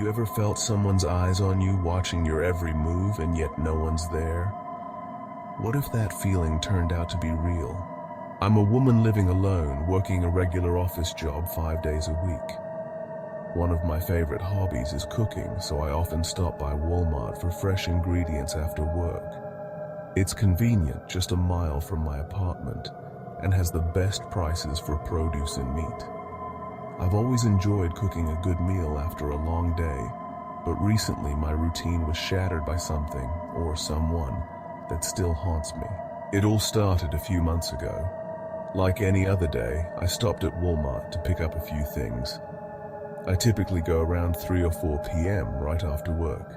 you ever felt someone's eyes on you watching your every move and yet no one's there? What if that feeling turned out to be real? I'm a woman living alone, working a regular office job 5 days a week. One of my favorite hobbies is cooking, so I often stop by Walmart for fresh ingredients after work. It's convenient, just a mile from my apartment, and has the best prices for produce and meat. I've always enjoyed cooking a good meal after a long day, but recently my routine was shattered by something, or someone, that still haunts me. It all started a few months ago. Like any other day, I stopped at Walmart to pick up a few things. I typically go around 3 or 4 p.m. right after work.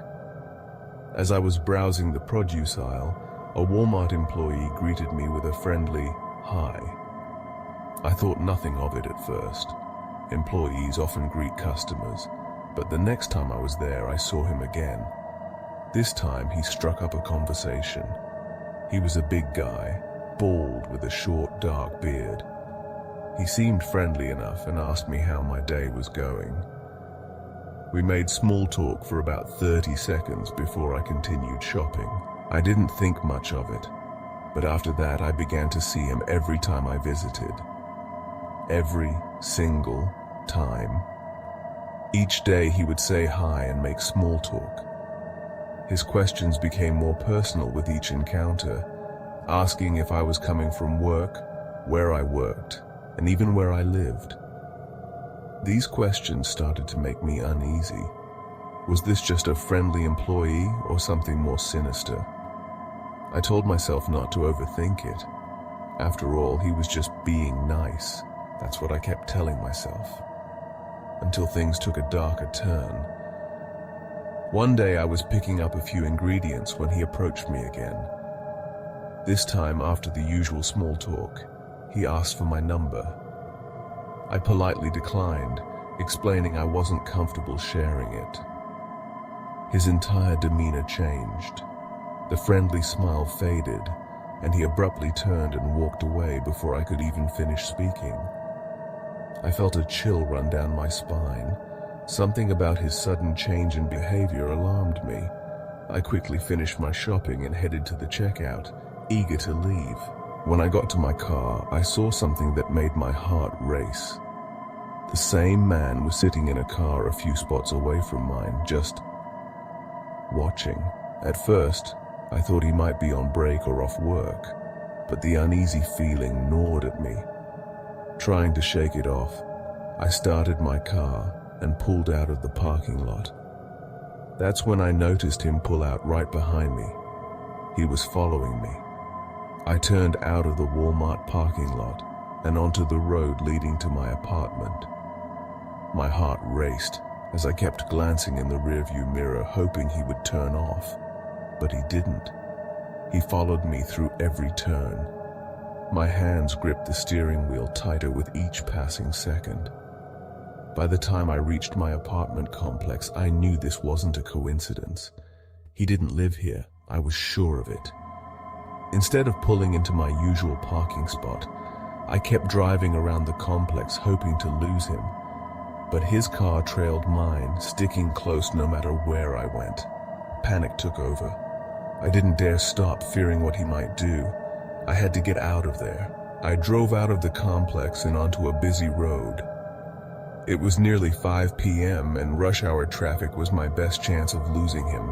As I was browsing the produce aisle, a Walmart employee greeted me with a friendly, "Hi." I thought nothing of it at first. Employees often greet customers, but the next time I was there, I saw him again. This time, he struck up a conversation. He was a big guy, bald with a short, dark beard. He seemed friendly enough and asked me how my day was going. We made small talk for about 30 seconds before I continued shopping. I didn't think much of it, but after that I began to see him every time I visited. Every single time. Each day he would say hi and make small talk. His questions became more personal with each encounter, asking if I was coming from work, where I worked, and even where I lived. These questions started to make me uneasy. Was this just a friendly employee or something more sinister? I told myself not to overthink it. After all, he was just being nice. That's what I kept telling myself. Until things took a darker turn. One day I was picking up a few ingredients when he approached me again. This time, after the usual small talk, he asked for my number. I politely declined, explaining I wasn't comfortable sharing it. His entire demeanor changed. The friendly smile faded, and he abruptly turned and walked away before I could even finish speaking. I felt a chill run down my spine. Something about his sudden change in behavior alarmed me. I quickly finished my shopping and headed to the checkout, eager to leave. When I got to my car, I saw something that made my heart race. The same man was sitting in a car a few spots away from mine, just watching. At first, I thought he might be on break or off work, but the uneasy feeling gnawed at me. Trying to shake it off, I started my car and pulled out of the parking lot. That's when I noticed him pull out right behind me. He was following me. I turned out of the Walmart parking lot and onto the road leading to my apartment. My heart raced as I kept glancing in the rearview mirror, hoping he would turn off, but he didn't. He followed me through every turn. My hands gripped the steering wheel tighter with each passing second. By the time I reached my apartment complex, I knew this wasn't a coincidence. He didn't live here, I was sure of it. Instead of pulling into my usual parking spot, I kept driving around the complex hoping to lose him. But his car trailed mine, sticking close no matter where I went. Panic took over. I didn't dare stop, fearing what he might do. I had to get out of there. I drove out of the complex and onto a busy road. It was nearly 5 p.m. and rush hour traffic was my best chance of losing him.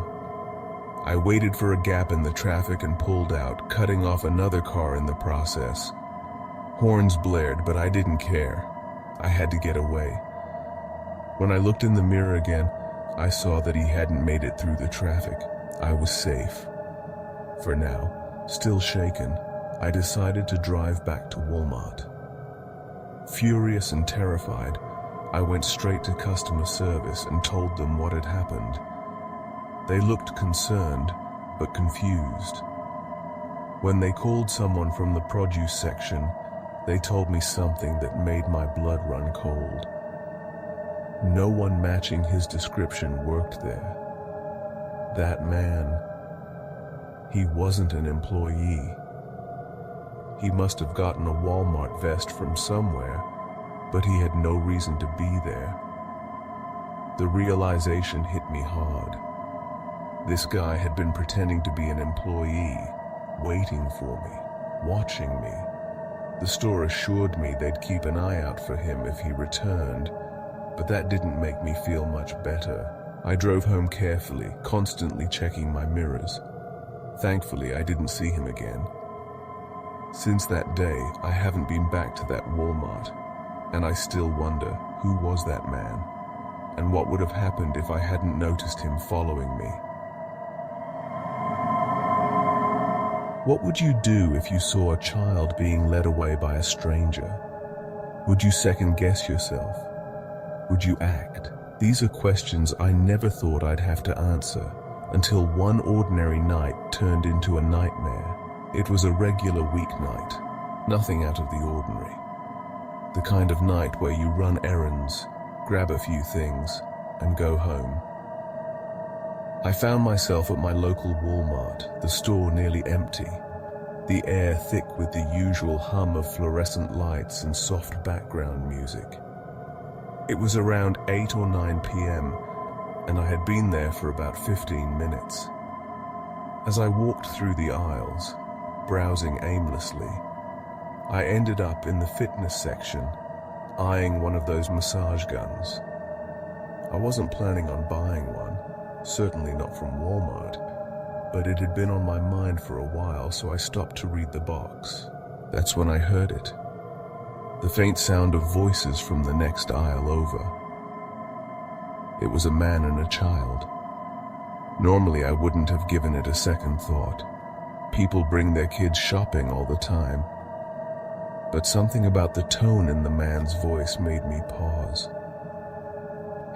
I waited for a gap in the traffic and pulled out, cutting off another car in the process. Horns blared, but I didn't care. I had to get away. When I looked in the mirror again, I saw that he hadn't made it through the traffic. I was safe. For now, still shaken, I decided to drive back to Walmart. Furious and terrified, I went straight to customer service and told them what had happened. They looked concerned, but confused. When they called someone from the produce section, they told me something that made my blood run cold. No one matching his description worked there. That man, he wasn't an employee. He must have gotten a Walmart vest from somewhere, but he had no reason to be there. The realization hit me hard. This guy had been pretending to be an employee, waiting for me, watching me. The store assured me they'd keep an eye out for him if he returned, but that didn't make me feel much better. I drove home carefully, constantly checking my mirrors. Thankfully, I didn't see him again. Since that day, I haven't been back to that Walmart, and I still wonder, who was that man? And what would have happened if I hadn't noticed him following me? What would you do if you saw a child being led away by a stranger? Would you second guess yourself? Would you act? These are questions I never thought I'd have to answer until one ordinary night turned into a nightmare. It was a regular weeknight, nothing out of the ordinary. The kind of night where you run errands, grab a few things, and go home. I found myself at my local Walmart, the store nearly empty, the air thick with the usual hum of fluorescent lights and soft background music. It was around 8 or 9 p.m., and I had been there for about 15 minutes. As I walked through the aisles, browsing aimlessly, I ended up in the fitness section, eyeing one of those massage guns. I wasn't planning on buying one, certainly not from Walmart, but it had been on my mind for a while, so I stopped to read the box. That's when I heard it. The faint sound of voices from the next aisle over. It was a man and a child. Normally, I wouldn't have given it a second thought. People bring their kids shopping all the time. But something about the tone in the man's voice made me pause.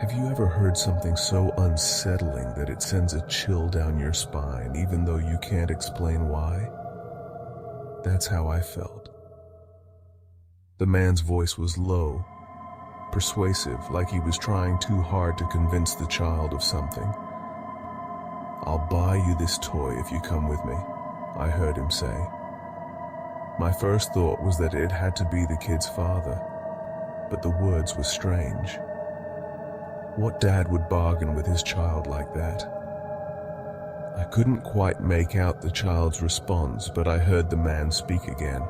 Have you ever heard something so unsettling that it sends a chill down your spine, even though you can't explain why? That's how I felt. The man's voice was low, persuasive, like he was trying too hard to convince the child of something. "I'll buy you this toy if you come with me," I heard him say. My first thought was that it had to be the kid's father, but the words were strange. What dad would bargain with his child like that? I couldn't quite make out the child's response, but I heard the man speak again.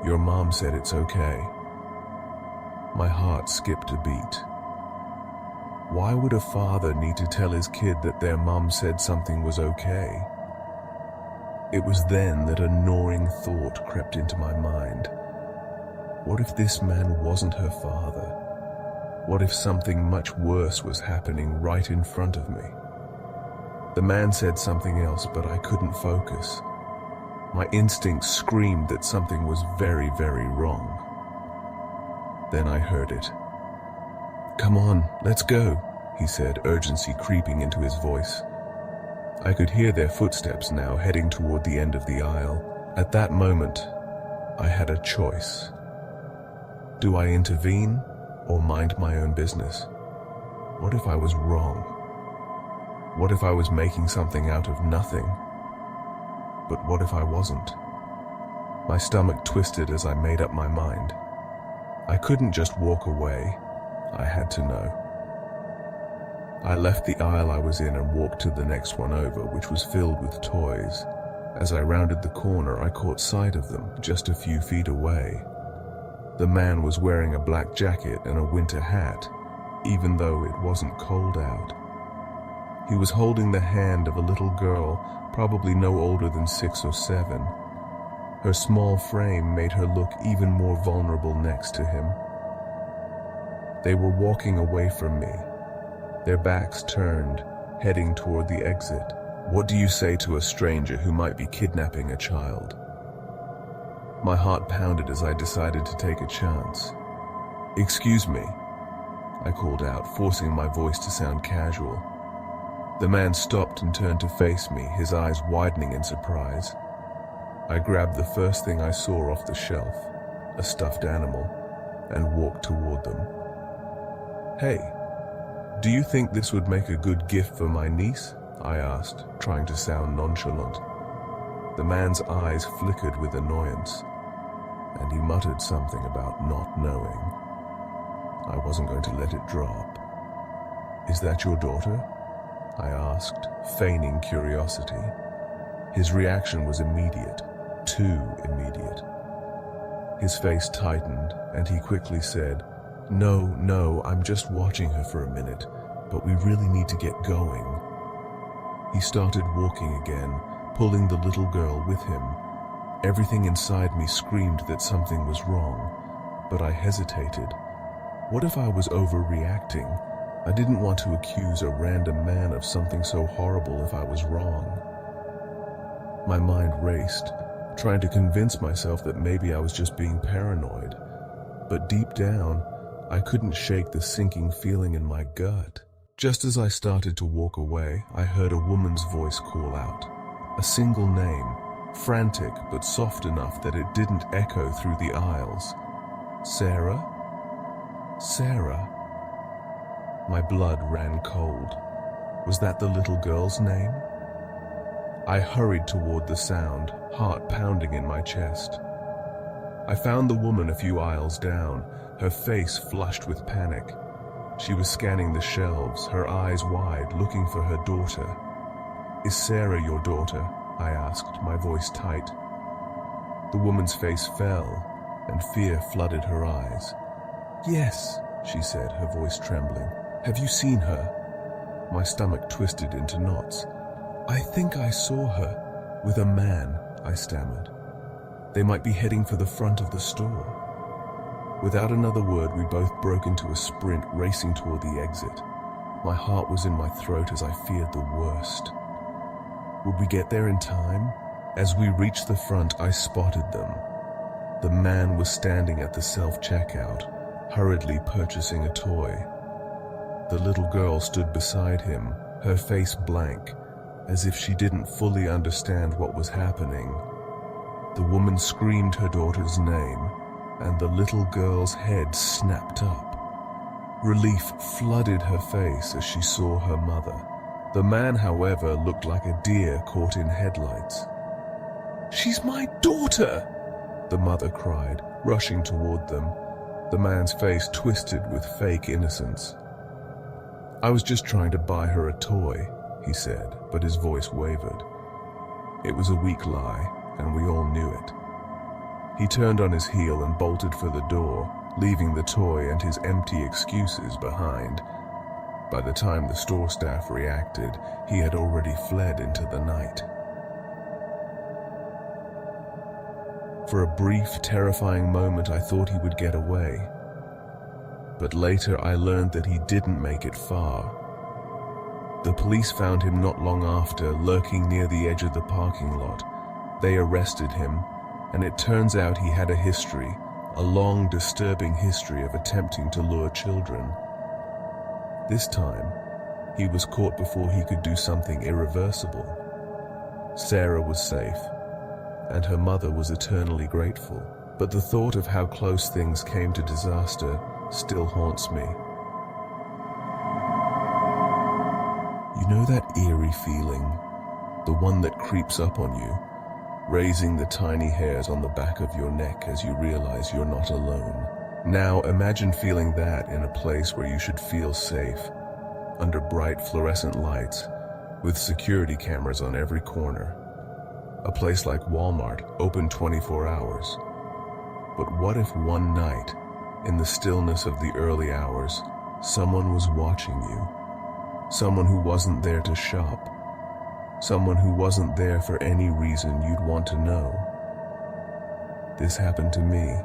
"Your mom said it's okay." My heart skipped a beat. Why would a father need to tell his kid that their mom said something was okay? It was then that a gnawing thought crept into my mind. What if this man wasn't her father? What if something much worse was happening right in front of me? The man said something else, but I couldn't focus. My instincts screamed that something was very, very wrong. Then I heard it. "Come on, let's go," he said, urgency creeping into his voice. I could hear their footsteps now heading toward the end of the aisle. At that moment, I had a choice. Do I intervene or mind my own business? What if I was wrong? What if I was making something out of nothing? But what if I wasn't? My stomach twisted as I made up my mind. I couldn't just walk away. I had to know. I left the aisle I was in and walked to the next one over, which was filled with toys. As I rounded the corner, I caught sight of them, just a few feet away. The man was wearing a black jacket and a winter hat, even though it wasn't cold out. He was holding the hand of a little girl, probably no older than 6 or 7. Her small frame made her look even more vulnerable next to him. They were walking away from me, their backs turned, heading toward the exit. What do you say to a stranger who might be kidnapping a child? My heart pounded as I decided to take a chance. "Excuse me," I called out, forcing my voice to sound casual. The man stopped and turned to face me, his eyes widening in surprise. I grabbed the first thing I saw off the shelf, a stuffed animal, and walked toward them. "Hey, do you think this would make a good gift for my niece?" I asked, trying to sound nonchalant. The man's eyes flickered with annoyance, and he muttered something about not knowing. I wasn't going to let it drop. "Is that your daughter?" I asked, feigning curiosity. His reaction was immediate, too immediate. His face tightened, and he quickly said, No, I'm just watching her for a minute, but we really need to get going." He started walking again, pulling the little girl with him. Everything inside me screamed that something was wrong, but I hesitated. What if I was overreacting? I didn't want to accuse a random man of something so horrible if I was wrong. My mind raced, trying to convince myself that maybe I was just being paranoid. But deep down, I couldn't shake the sinking feeling in my gut. Just as I started to walk away, I heard a woman's voice call out. A single name, frantic but soft enough that it didn't echo through the aisles. "Sarah? Sarah?" My blood ran cold. Was that the little girl's name? I hurried toward the sound, heart pounding in my chest. I found the woman a few aisles down, her face flushed with panic. She was scanning the shelves, her eyes wide, looking for her daughter. "Is Sarah your daughter?" I asked, my voice tight. The woman's face fell, and fear flooded her eyes. "Yes," she said, her voice trembling. "Have you seen her?" My stomach twisted into knots. "I think I saw her with a man," I stammered. "They might be heading for the front of the store." Without another word, we both broke into a sprint, racing toward the exit. My heart was in my throat as I feared the worst. Would we get there in time? As we reached the front, I spotted them. The man was standing at the self-checkout, hurriedly purchasing a toy. The little girl stood beside him, her face blank, as if she didn't fully understand what was happening. The woman screamed her daughter's name, and the little girl's head snapped up. Relief flooded her face as she saw her mother. The man, however, looked like a deer caught in headlights. "She's my daughter!" the mother cried, rushing toward them. The man's face twisted with fake innocence. "I was just trying to buy her a toy," he said, but his voice wavered. It was a weak lie, and we all knew it. He turned on his heel and bolted for the door, leaving the toy and his empty excuses behind. By the time the store staff reacted, he had already fled into the night. For a brief, terrifying moment, I thought he would get away. But later I learned that he didn't make it far. The police found him not long after, lurking near the edge of the parking lot. They arrested him, and it turns out he had a history, a long, disturbing history of attempting to lure children. This time, he was caught before he could do something irreversible. Sarah was safe, and her mother was eternally grateful. But the thought of how close things came to disaster still haunts me. You know that eerie feeling, the one that creeps up on you, raising the tiny hairs on the back of your neck as you realize you're not alone. Now imagine feeling that in a place where you should feel safe, under bright fluorescent lights, with security cameras on every corner. A place like Walmart, open 24 hours. But what if one night, in the stillness of the early hours, someone was watching you? Someone who wasn't there to shop. Someone who wasn't there for any reason you'd want to know. This happened to me.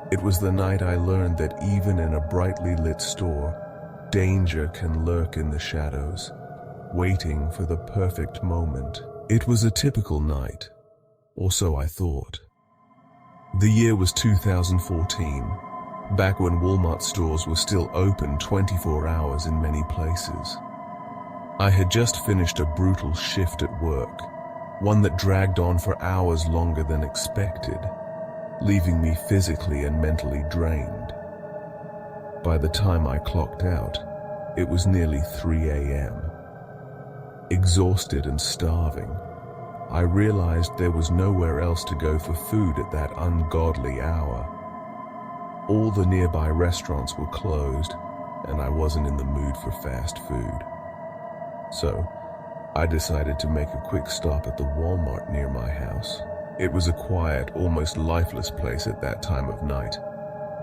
It was the night I learned that even in a brightly lit store, danger can lurk in the shadows, waiting for the perfect moment. It was a typical night, or so I thought. The year was 2014, back when Walmart stores were still open 24 hours in many places. I had just finished a brutal shift at work, one that dragged on for hours longer than expected, leaving me physically and mentally drained. By the time I clocked out, it was nearly 3 a.m. Exhausted and starving, I realized there was nowhere else to go for food at that ungodly hour. All the nearby restaurants were closed, and I wasn't in the mood for fast food. So, I decided to make a quick stop at the Walmart near my house. It was a quiet, almost lifeless place at that time of night,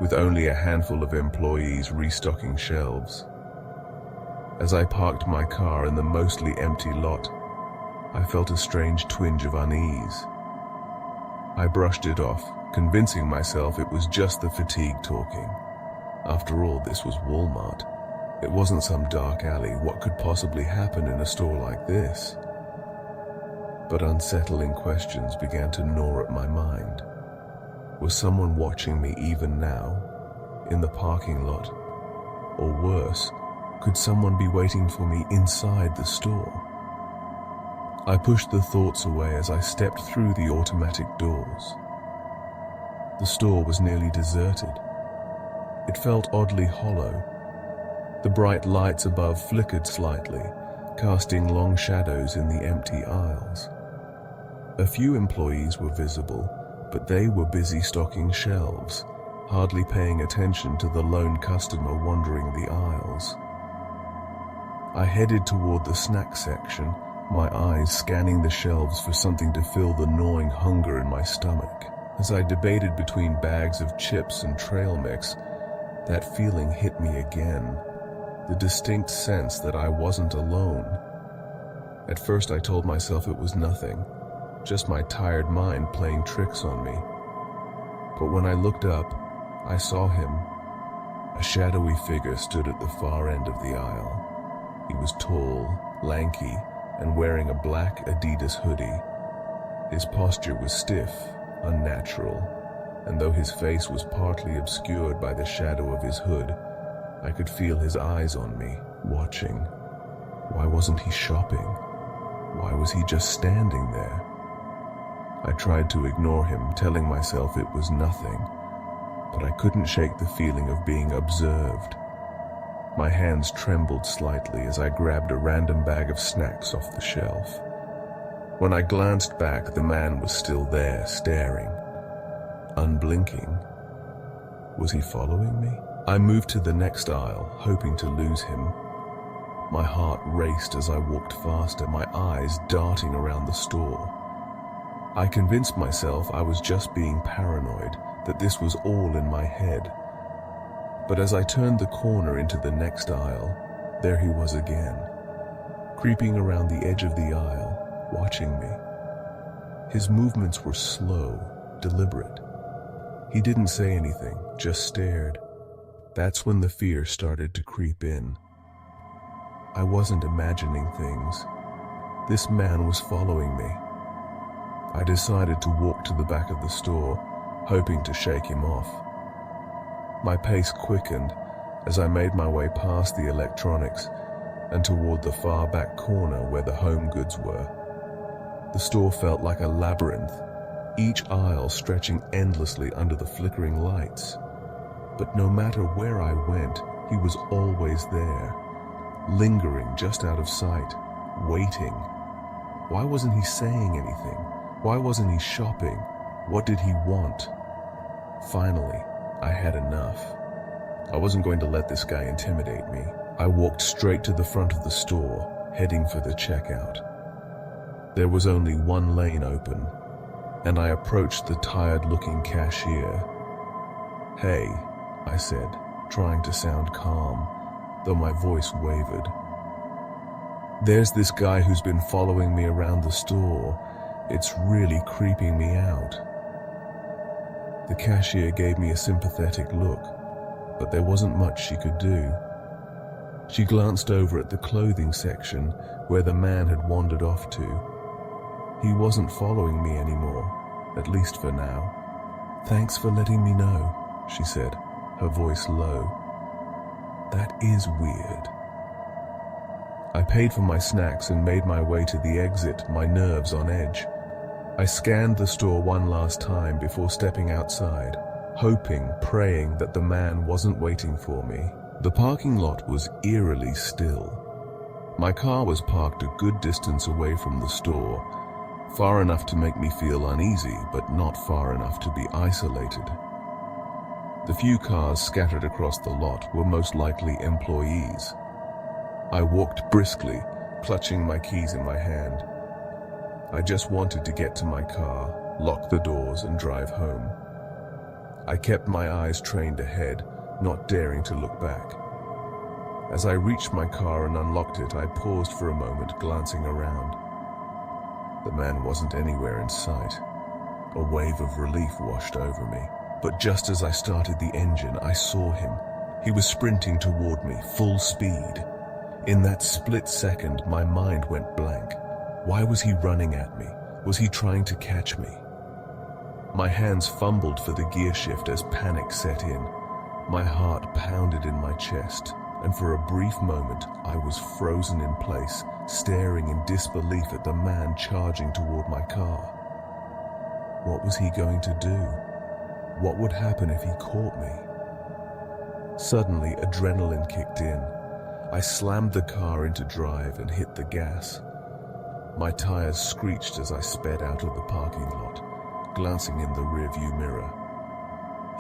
with only a handful of employees restocking shelves. As I parked my car in the mostly empty lot, I felt a strange twinge of unease. I brushed it off, convincing myself it was just the fatigue talking. After all, this was Walmart. It wasn't some dark alley. What could possibly happen in a store like this? But unsettling questions began to gnaw at my mind. Was someone watching me even now, in the parking lot? Or worse, could someone be waiting for me inside the store? I pushed the thoughts away as I stepped through the automatic doors. The store was nearly deserted. It felt oddly hollow. The bright lights above flickered slightly, casting long shadows in the empty aisles. A few employees were visible, but they were busy stocking shelves, hardly paying attention to the lone customer wandering the aisles. I headed toward the snack section, my eyes scanning the shelves for something to fill the gnawing hunger in my stomach. As I debated between bags of chips and trail mix, that feeling hit me again, the distinct sense that I wasn't alone. At first I told myself it was nothing, just my tired mind playing tricks on me. But when I looked up, I saw him. A shadowy figure stood at the far end of the aisle. He was tall, lanky, and wearing a black Adidas hoodie. His posture was stiff, unnatural, and though his face was partly obscured by the shadow of his hood, I could feel his eyes on me, watching. Why wasn't he shopping? Why was he just standing there? I tried to ignore him, telling myself it was nothing, but I couldn't shake the feeling of being observed. My hands trembled slightly as I grabbed a random bag of snacks off the shelf. When I glanced back, the man was still there, staring, unblinking. Was he following me? I moved to the next aisle, hoping to lose him. My heart raced as I walked faster, my eyes darting around the store. I convinced myself I was just being paranoid, that this was all in my head. But as I turned the corner into the next aisle, there he was again, creeping around the edge of the aisle, watching me. His movements were slow, deliberate. He didn't say anything, just stared. That's when the fear started to creep in. I wasn't imagining things. This man was following me. I decided to walk to the back of the store, hoping to shake him off. My pace quickened as I made my way past the electronics and toward the far back corner where the home goods were. The store felt like a labyrinth, each aisle stretching endlessly under the flickering lights. But no matter where I went, he was always there, lingering just out of sight, waiting. Why wasn't he saying anything? Why wasn't he shopping? What did he want? Finally, I had enough. I wasn't going to let this guy intimidate me. I walked straight to the front of the store, heading for the checkout. There was only one lane open, and I approached the tired-looking cashier. "Hey," I said, trying to sound calm, though my voice wavered. "There's this guy who's been following me around the store. It's really creeping me out." The cashier gave me a sympathetic look, but there wasn't much she could do. She glanced over at the clothing section where the man had wandered off to. He wasn't following me anymore, at least for now. "Thanks for letting me know," she said, her voice low. "That is weird." I paid for my snacks and made my way to the exit, my nerves on edge. I scanned the store one last time before stepping outside, hoping, praying that the man wasn't waiting for me. The parking lot was eerily still. My car was parked a good distance away from the store, far enough to make me feel uneasy, but not far enough to be isolated. The few cars scattered across the lot were most likely employees. I walked briskly, clutching my keys in my hand. I just wanted to get to my car, lock the doors, and drive home. I kept my eyes trained ahead, not daring to look back. As I reached my car and unlocked it, I paused for a moment, glancing around. The man wasn't anywhere in sight. A wave of relief washed over me. But just as I started the engine, I saw him. He was sprinting toward me, full speed. In that split second, my mind went blank. Why was he running at me? Was he trying to catch me? My hands fumbled for the gear shift as panic set in. My heart pounded in my chest, and for a brief moment, I was frozen in place, staring in disbelief at the man charging toward my car. What was he going to do? What would happen if he caught me? Suddenly, adrenaline kicked in. I slammed the car into drive and hit the gas. My tires screeched as I sped out of the parking lot, glancing in the rearview mirror.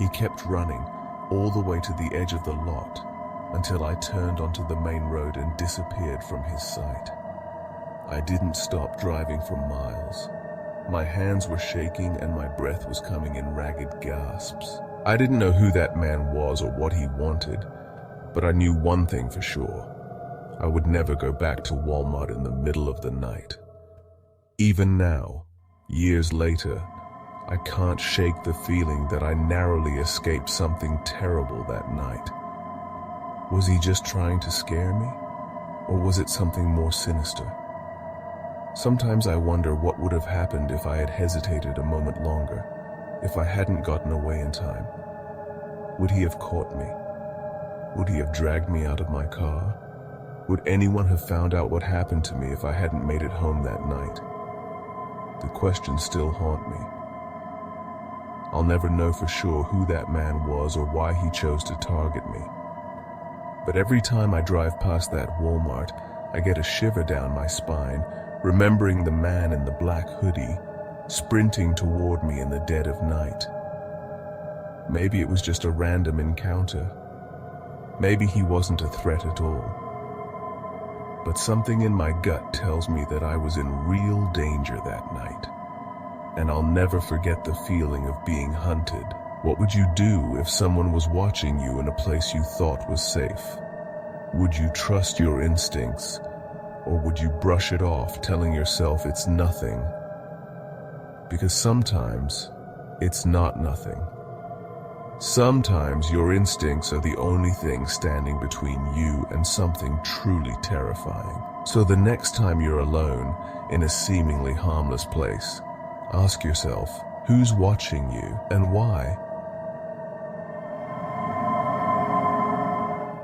He kept running all the way to the edge of the lot until I turned onto the main road and disappeared from his sight. I didn't stop driving for miles. My hands were shaking and my breath was coming in ragged gasps. I didn't know who that man was or what he wanted, but I knew one thing for sure. I would never go back to Walmart in the middle of the night. Even now, years later, I can't shake the feeling that I narrowly escaped something terrible that night. Was he just trying to scare me? Or was it something more sinister? Sometimes I wonder what would have happened if I had hesitated a moment longer, if I hadn't gotten away in time. Would he have caught me? Would he have dragged me out of my car? Would anyone have found out what happened to me if I hadn't made it home that night? The questions still haunt me. I'll never know for sure who that man was or why he chose to target me. But every time I drive past that Walmart, I get a shiver down my spine, remembering the man in the black hoodie, sprinting toward me in the dead of night. Maybe it was just a random encounter. Maybe he wasn't a threat at all. But something in my gut tells me that I was in real danger that night. And I'll never forget the feeling of being hunted. What would you do if someone was watching you in a place you thought was safe? Would you trust your instincts? Or would you brush it off, telling yourself it's nothing? Because sometimes it's not nothing. Sometimes your instincts are the only thing standing between you and something truly terrifying. So the next time you're alone in a seemingly harmless place, ask yourself, who's watching you and why?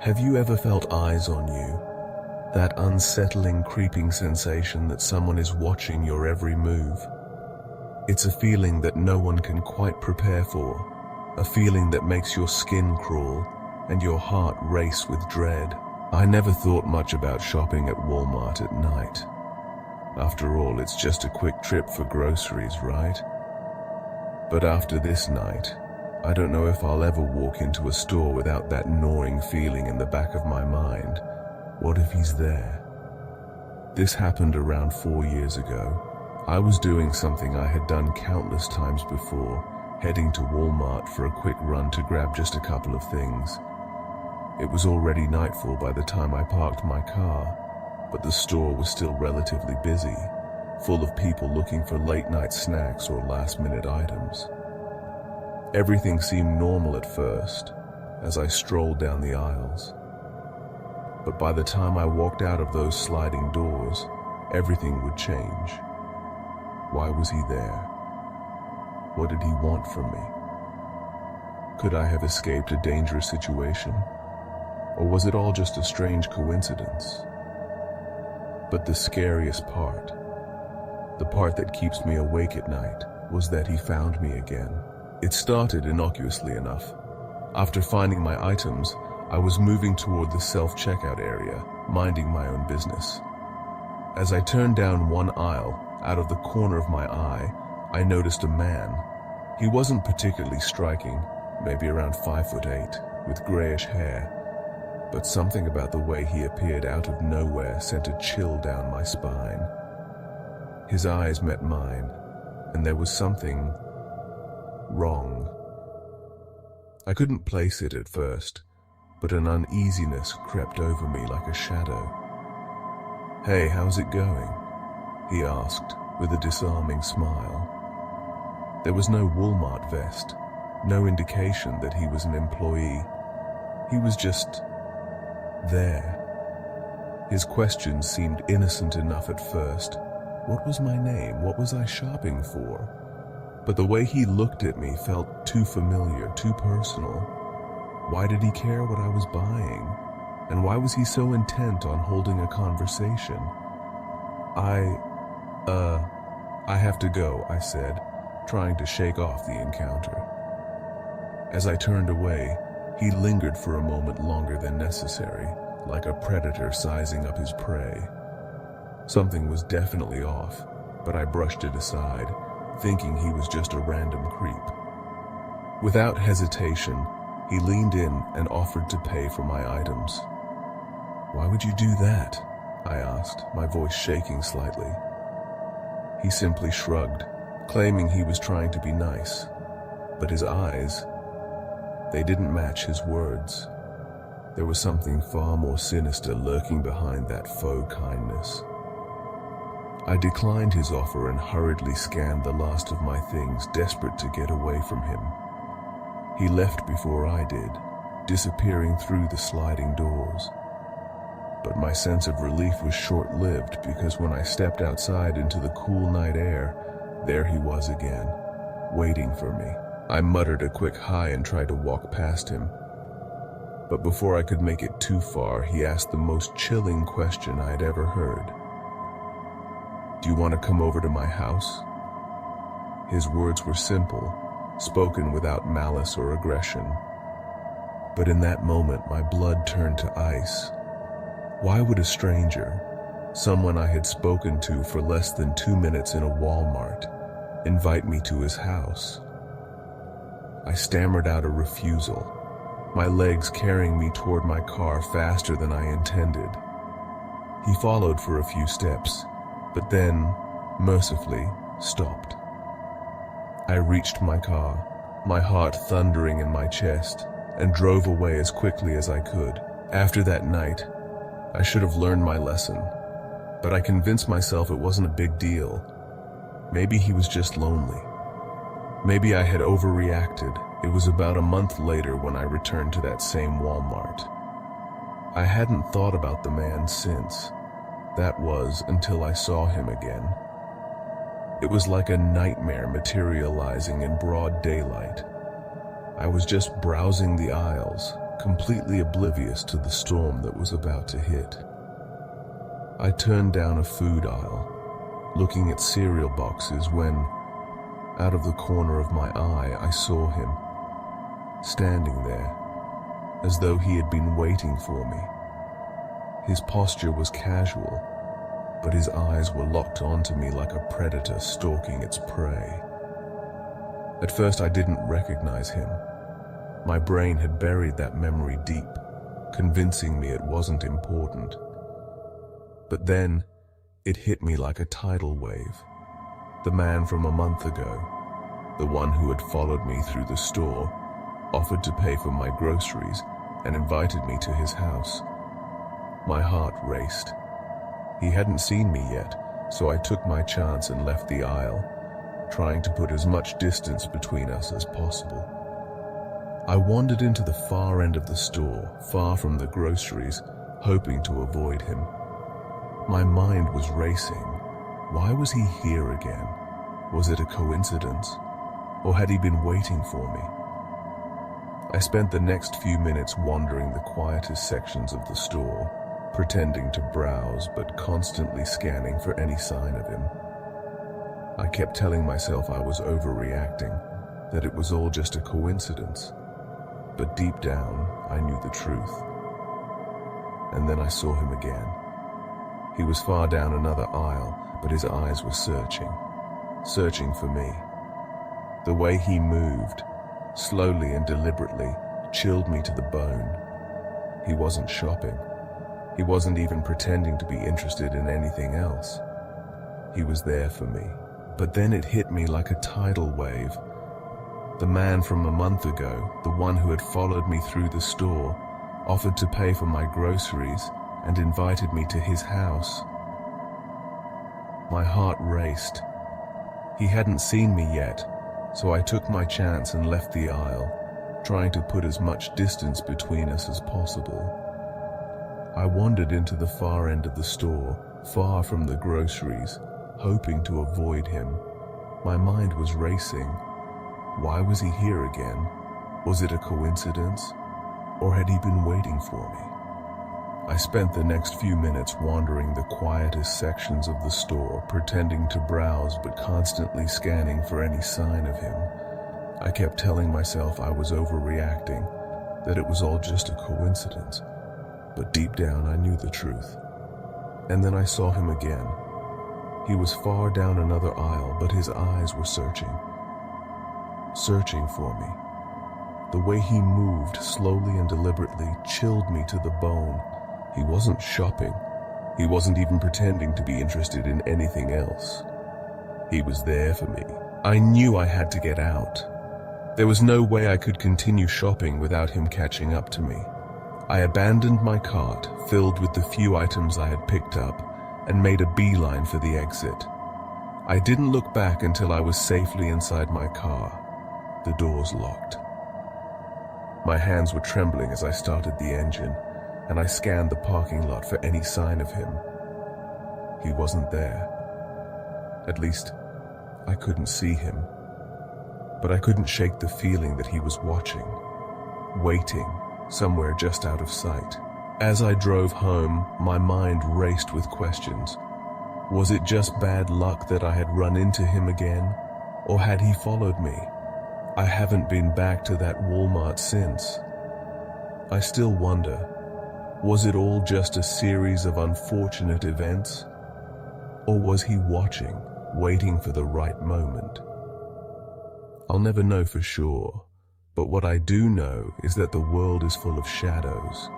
Have you ever felt eyes on you? That unsettling, creeping sensation that someone is watching your every move. It's a feeling that no one can quite prepare for, a feeling that makes your skin crawl and your heart race with dread. I never thought much about shopping at Walmart at night. After all, it's just a quick trip for groceries, right? But after this night, I don't know if I'll ever walk into a store without that gnawing feeling in the back of my mind. What if he's there? This happened around 4 years ago. I was doing something I had done countless times before, heading to Walmart for a quick run to grab just a couple of things. It was already nightfall by the time I parked my car, but the store was still relatively busy, full of people looking for late-night snacks or last-minute items. Everything seemed normal at first, as I strolled down the aisles. But by the time I walked out of those sliding doors, everything would change. Why was he there? What did he want from me? Could I have escaped a dangerous situation? Or was it all just a strange coincidence? But the scariest part, the part that keeps me awake at night, was that he found me again. It started innocuously enough. After finding my items, I was moving toward the self-checkout area, minding my own business. As I turned down one aisle, out of the corner of my eye, I noticed a man. He wasn't particularly striking, maybe around 5'8", with grayish hair, but something about the way he appeared out of nowhere sent a chill down my spine. His eyes met mine, and there was something wrong. I couldn't place it at first, but an uneasiness crept over me like a shadow. "Hey, how's it going?" he asked with a disarming smile. There was no Walmart vest, no indication that he was an employee. He was just there. His questions seemed innocent enough at first. What was my name? What was I shopping for? But the way he looked at me felt too familiar, too personal. Why did he care what I was buying? And why was he so intent on holding a conversation? I have to go, I said, trying to shake off the encounter. As I turned away, he lingered for a moment longer than necessary, like a predator sizing up his prey. Something was definitely off, but I brushed it aside, thinking he was just a random creep. Without hesitation, he leaned in and offered to pay for my items. "Why would you do that?" I asked, my voice shaking slightly. He simply shrugged, claiming he was trying to be nice, but his eyes, they didn't match his words. There was something far more sinister lurking behind that faux kindness. I declined his offer and hurriedly scanned the last of my things, desperate to get away from him. He left before I did, disappearing through the sliding doors. But my sense of relief was short-lived, because when I stepped outside into the cool night air, there he was again, waiting for me. I muttered a quick hi and tried to walk past him. But before I could make it too far, he asked the most chilling question I had ever heard. "Do you want to come over to my house?" His words were simple, spoken without malice or aggression. But in that moment, my blood turned to ice. Why would a stranger, someone I had spoken to for less than 2 minutes in a Walmart, invite me to his house? I stammered out a refusal, my legs carrying me toward my car faster than I intended. He followed for a few steps, but then, mercifully, stopped. I reached my car, my heart thundering in my chest, and drove away as quickly as I could. After that night, I should have learned my lesson, but I convinced myself it wasn't a big deal. Maybe he was just lonely. Maybe I had overreacted. It was about a month later when I returned to that same Walmart. I hadn't thought about the man since. That was until I saw him again. It was like a nightmare materializing in broad daylight. I was just browsing the aisles, completely oblivious to the storm that was about to hit. I turned down a food aisle, looking at cereal boxes, when, out of the corner of my eye, I saw him, standing there, as though he had been waiting for me. His posture was casual, but his eyes were locked onto me like a predator stalking its prey. At first, I didn't recognize him. My brain had buried that memory deep, convincing me it wasn't important. But then, it hit me like a tidal wave. The man from a month ago, the one who had followed me through the store, offered to pay for my groceries and invited me to his house. My heart raced. He hadn't seen me yet, so I took my chance and left the aisle, trying to put as much distance between us as possible. I wandered into the far end of the store, far from the groceries, hoping to avoid him. My mind was racing. Why was he here again? Was it a coincidence? Or had he been waiting for me? I spent the next few minutes wandering the quietest sections of the store, pretending to browse but constantly scanning for any sign of him. I kept telling myself I was overreacting, that it was all just a coincidence. But deep down, I knew the truth. And then I saw him again. He was far down another aisle, but his eyes were searching for me. The way he moved, slowly and deliberately, chilled me to the bone. He wasn't shopping. He wasn't even pretending to be interested in anything else. He was there for me. But then it hit me like a tidal wave. The man from a month ago, the one who had followed me through the store, offered to pay for my groceries and invited me to his house. My heart raced. He hadn't seen me yet, so I took my chance and left the aisle, trying to put as much distance between us as possible. I wandered into the far end of the store, far from the groceries, hoping to avoid him. My mind was racing. Why was he here again? Was it a coincidence? Or had he been waiting for me? I spent the next few minutes wandering the quietest sections of the store, pretending to browse but constantly scanning for any sign of him. I kept telling myself I was overreacting, that it was all just a coincidence. But deep down I knew the truth. And then I saw him again. He was far down another aisle, but his eyes were searching for me. The way he moved, slowly and deliberately, chilled me to the bone. He wasn't shopping. He wasn't even pretending to be interested in anything else. He was there for me. I knew I had to get out. There was no way I could continue shopping without him catching up to me. I abandoned my cart, filled with the few items I had picked up, and made a beeline for the exit. I didn't look back until I was safely inside my car. The doors locked. My hands were trembling as I started the engine, and I scanned the parking lot for any sign of him. He wasn't there. At least, I couldn't see him. But I couldn't shake the feeling that he was watching, waiting, somewhere just out of sight. As I drove home, my mind raced with questions. Was it just bad luck that I had run into him again? Or had he followed me? I haven't been back to that Walmart since. I still wonder, was it all just a series of unfortunate events? Or was he watching, waiting for the right moment? I'll never know for sure, but what I do know is that the world is full of shadows,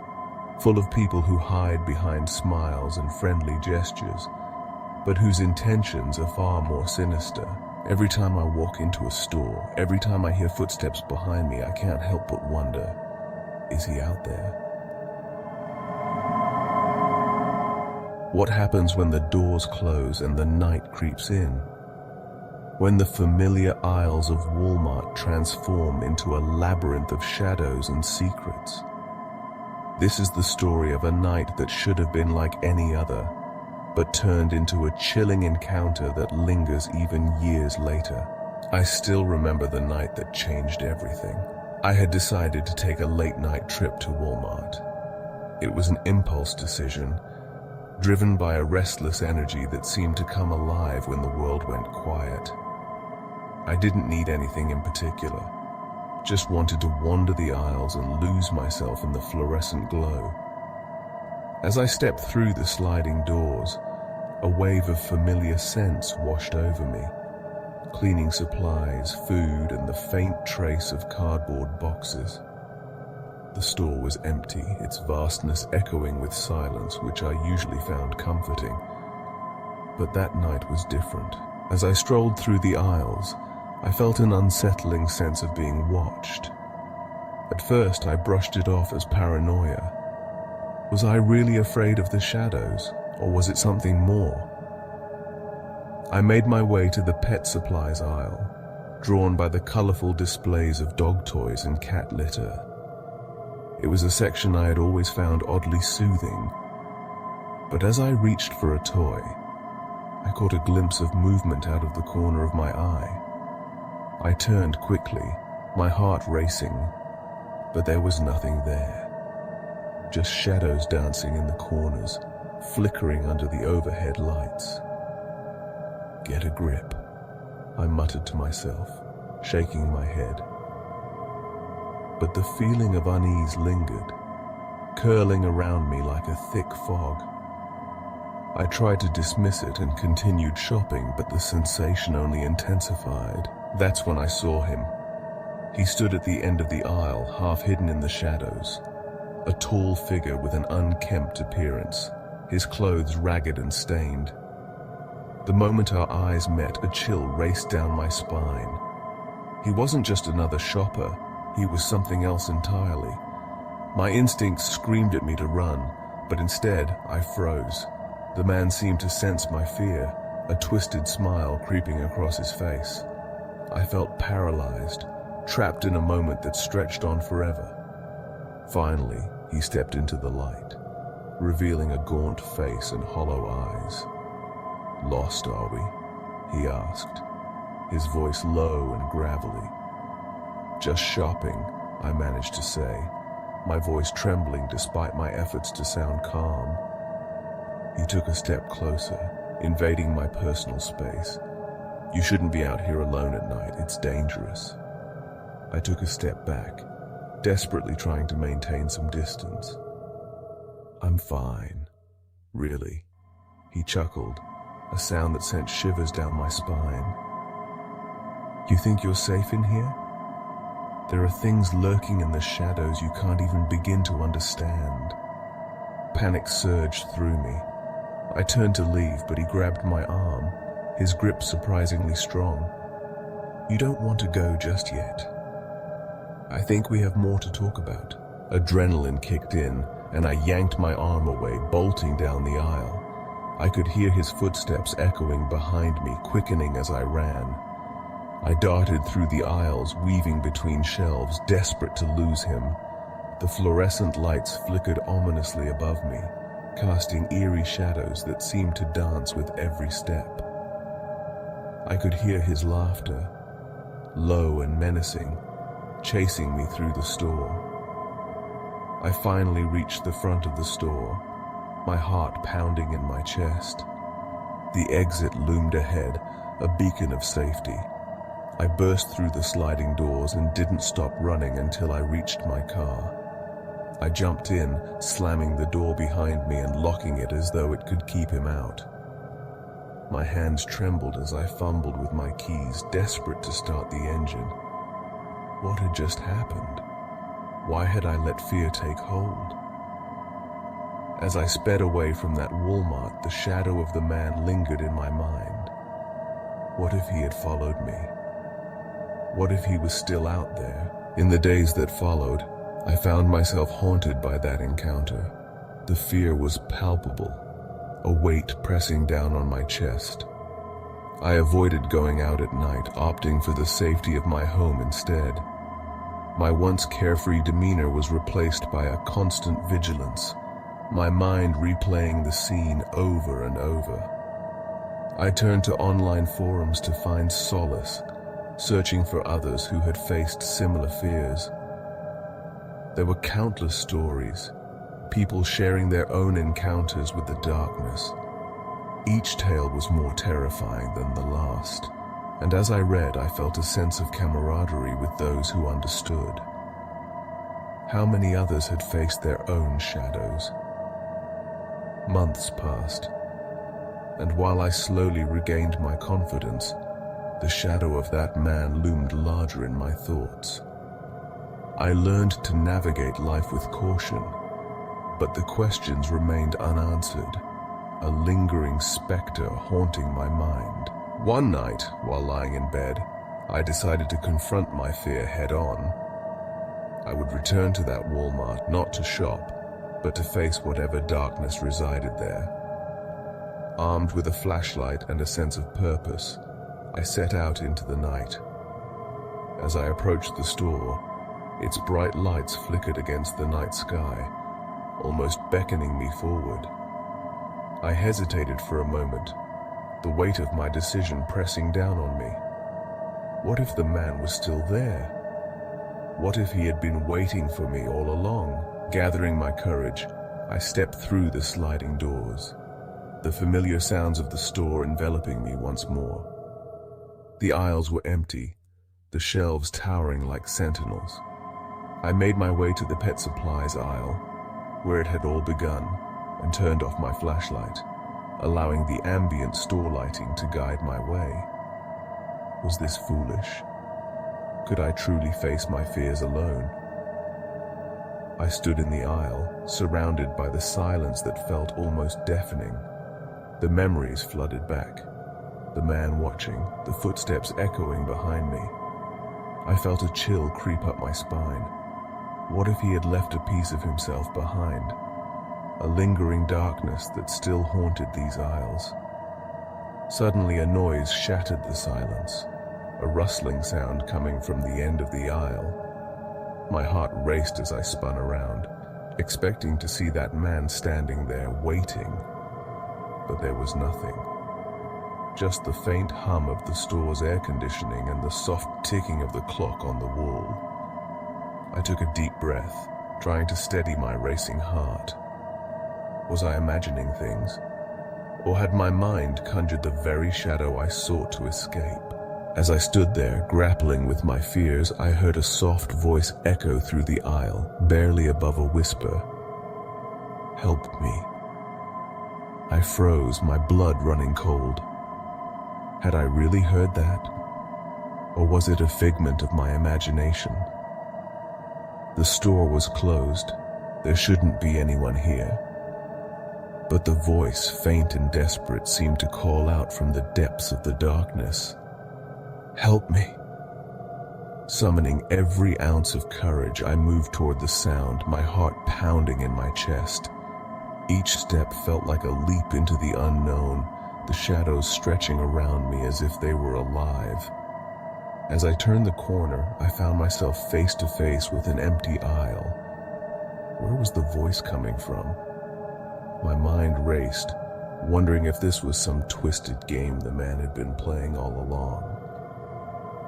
full of people who hide behind smiles and friendly gestures, but whose intentions are far more sinister. Every time I walk into a store, every time I hear footsteps behind me, I can't help but wonder, is he out there? What happens when the doors close and the night creeps in? When the familiar aisles of Walmart transform into a labyrinth of shadows and secrets? This is the story of a night that should have been like any other, but turned into a chilling encounter that lingers even years later. I still remember the night that changed everything. I had decided to take a late-night trip to Walmart. It was an impulse decision, driven by a restless energy that seemed to come alive when the world went quiet. I didn't need anything in particular, just wanted to wander the aisles and lose myself in the fluorescent glow. As I stepped through the sliding doors, a wave of familiar scents washed over me. Cleaning supplies, food, and the faint trace of cardboard boxes. The store was empty, its vastness echoing with silence, which I usually found comforting. But that night was different. As I strolled through the aisles, I felt an unsettling sense of being watched. At first, I brushed it off as paranoia. Was I really afraid of the shadows, or was it something more? I made my way to the pet supplies aisle, drawn by the colorful displays of dog toys and cat litter. It was a section I had always found oddly soothing, but as I reached for a toy, I caught a glimpse of movement out of the corner of my eye. I turned quickly, my heart racing, but there was nothing there. Just shadows dancing in the corners, flickering under the overhead lights. Get a grip, I muttered to myself, shaking my head. But the feeling of unease lingered, curling around me like a thick fog. I tried to dismiss it and continued shopping, but the sensation only intensified. That's when I saw him. He stood at the end of the aisle, half hidden in the shadows. A tall figure with an unkempt appearance, his clothes ragged and stained. The moment our eyes met, a chill raced down my spine. He wasn't just another shopper, he was something else entirely. My instincts screamed at me to run, but instead I froze. The man seemed to sense my fear, a twisted smile creeping across his face. I felt paralyzed, trapped in a moment that stretched on forever. Finally, he stepped into the light, revealing a gaunt face and hollow eyes. "Lost, are we?" he asked, his voice low and gravelly. "Just shopping," I managed to say, my voice trembling despite my efforts to sound calm. He took a step closer, invading my personal space. "You shouldn't be out here alone at night, it's dangerous." I took a step back, desperately trying to maintain some distance. "I'm fine, really," he chuckled, a sound that sent shivers down my spine. "You think you're safe in here? There are things lurking in the shadows you can't even begin to understand." Panic surged through me. I turned to leave, but he grabbed my arm, his grip surprisingly strong. "You don't want to go just yet. I think we have more to talk about." Adrenaline kicked in, and I yanked my arm away, bolting down the aisle. I could hear his footsteps echoing behind me, quickening as I ran. I darted through the aisles, weaving between shelves, desperate to lose him. The fluorescent lights flickered ominously above me, casting eerie shadows that seemed to dance with every step. I could hear his laughter, low and menacing, chasing me through the store. I finally reached the front of the store, my heart pounding in my chest. The exit loomed ahead, a beacon of safety. I burst through the sliding doors and didn't stop running until I reached my car. I jumped in, slamming the door behind me and locking it as though it could keep him out. My hands trembled as I fumbled with my keys, desperate to start the engine. What had just happened? Why had I let fear take hold? As I sped away from that Walmart, the shadow of the man lingered in my mind. What if he had followed me? What if he was still out there? In the days that followed, I found myself haunted by that encounter. The fear was palpable, a weight pressing down on my chest. I avoided going out at night, opting for the safety of my home instead. My once carefree demeanor was replaced by a constant vigilance, my mind replaying the scene over and over. I turned to online forums to find solace, searching for others who had faced similar fears. There were countless stories, people sharing their own encounters with the darkness. Each tale was more terrifying than the last, and as I read, I felt a sense of camaraderie with those who understood. How many others had faced their own shadows? Months passed, and while I slowly regained my confidence, the shadow of that man loomed larger in my thoughts. I learned to navigate life with caution, but the questions remained unanswered, a lingering specter haunting my mind. One night, while lying in bed, I decided to confront my fear head-on. I would return to that Walmart not to shop, but to face whatever darkness resided there. Armed with a flashlight and a sense of purpose, I set out into the night. As I approached the store, its bright lights flickered against the night sky, almost beckoning me forward. I hesitated for a moment, the weight of my decision pressing down on me. What if the man was still there? What if he had been waiting for me all along? Gathering my courage, I stepped through the sliding doors, the familiar sounds of the store enveloping me once more. The aisles were empty, the shelves towering like sentinels. I made my way to the pet supplies aisle, where it had all begun, and turned off my flashlight, allowing the ambient store lighting to guide my way. Was this foolish? Could I truly face my fears alone? I stood in the aisle, surrounded by the silence that felt almost deafening. The memories flooded back. The man watching, the footsteps echoing behind me. I felt a chill creep up my spine. What if he had left a piece of himself behind? A lingering darkness that still haunted these aisles. Suddenly a noise shattered the silence, a rustling sound coming from the end of the aisle. My heart raced as I spun around, expecting to see that man standing there waiting. But there was nothing. Just the faint hum of the store's air conditioning and the soft ticking of the clock on the wall. I took a deep breath, trying to steady my racing heart. Was I imagining things? Or had my mind conjured the very shadow I sought to escape? As I stood there, grappling with my fears, I heard a soft voice echo through the aisle, barely above a whisper. "Help me." I froze, my blood running cold. Had I really heard that? Or was it a figment of my imagination? The store was closed. There shouldn't be anyone here. But the voice, faint and desperate, seemed to call out from the depths of the darkness. "Help me." Summoning every ounce of courage, I moved toward the sound, my heart pounding in my chest. Each step felt like a leap into the unknown, the shadows stretching around me as if they were alive. As I turned the corner, I found myself face to face with an empty aisle. Where was the voice coming from? My mind raced, wondering if this was some twisted game the man had been playing all along.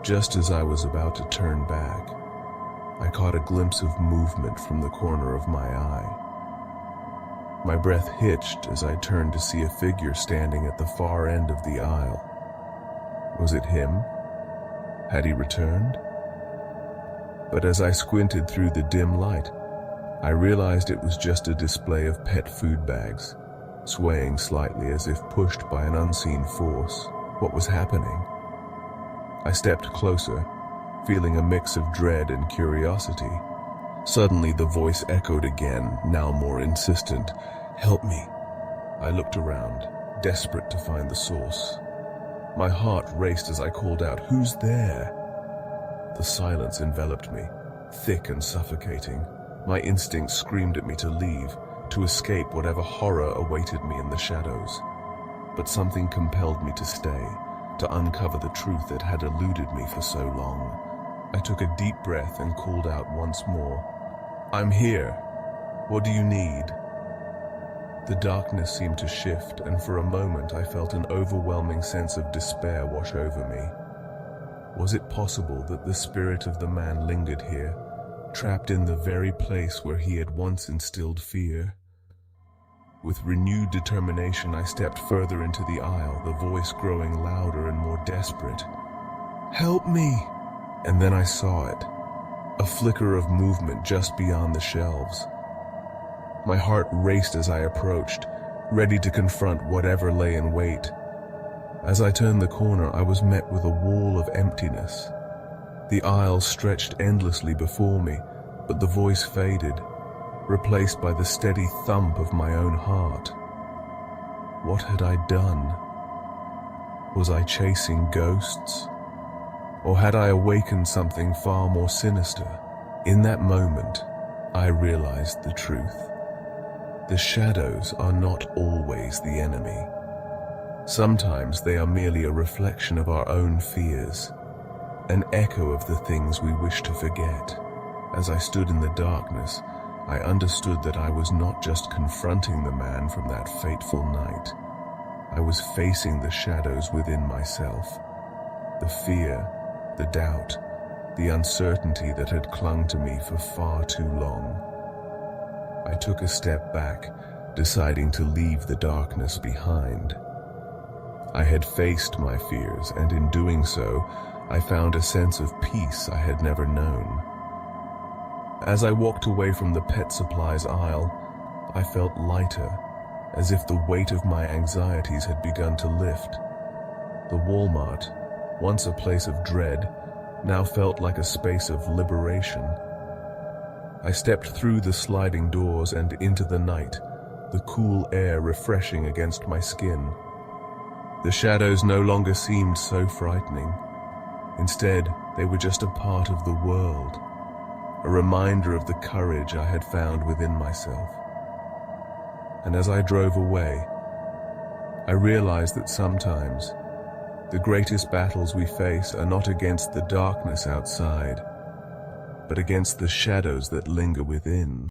Just as I was about to turn back, I caught a glimpse of movement from the corner of my eye. My breath hitched as I turned to see a figure standing at the far end of the aisle. Was it him? Had he returned? But as I squinted through the dim light, I realized it was just a display of pet food bags, swaying slightly as if pushed by an unseen force. What was happening? I stepped closer, feeling a mix of dread and curiosity. Suddenly the voice echoed again, now more insistent. "Help me." I looked around, desperate to find the source. My heart raced as I called out, "Who's there?" The silence enveloped me, thick and suffocating. My instincts screamed at me to leave, to escape whatever horror awaited me in the shadows. But something compelled me to stay, to uncover the truth that had eluded me for so long. I took a deep breath and called out once more, "I'm here. What do you need?" The darkness seemed to shift, and for a moment I felt an overwhelming sense of despair wash over me. Was it possible that the spirit of the man lingered here, trapped in the very place where he had once instilled fear? With renewed determination, I stepped further into the aisle, the voice growing louder and more desperate. "Help me!" And then I saw it, a flicker of movement just beyond the shelves. My heart raced as I approached, ready to confront whatever lay in wait. As I turned the corner, I was met with a wall of emptiness. The aisle stretched endlessly before me, but the voice faded, replaced by the steady thump of my own heart. What had I done? Was I chasing ghosts? Or had I awakened something far more sinister? In that moment, I realized the truth. The shadows are not always the enemy. Sometimes they are merely a reflection of our own fears, an echo of the things we wish to forget. As I stood in the darkness, I understood that I was not just confronting the man from that fateful night. I was facing the shadows within myself. The fear, the doubt, the uncertainty that had clung to me for far too long. I took a step back, deciding to leave the darkness behind. I had faced my fears, and in doing so, I found a sense of peace I had never known. As I walked away from the pet supplies aisle, I felt lighter, as if the weight of my anxieties had begun to lift. The Walmart, once a place of dread, now felt like a space of liberation. I stepped through the sliding doors and into the night, the cool air refreshing against my skin. The shadows no longer seemed so frightening. Instead, they were just a part of the world, a reminder of the courage I had found within myself. And as I drove away, I realized that sometimes the greatest battles we face are not against the darkness outside, but against the shadows that linger within.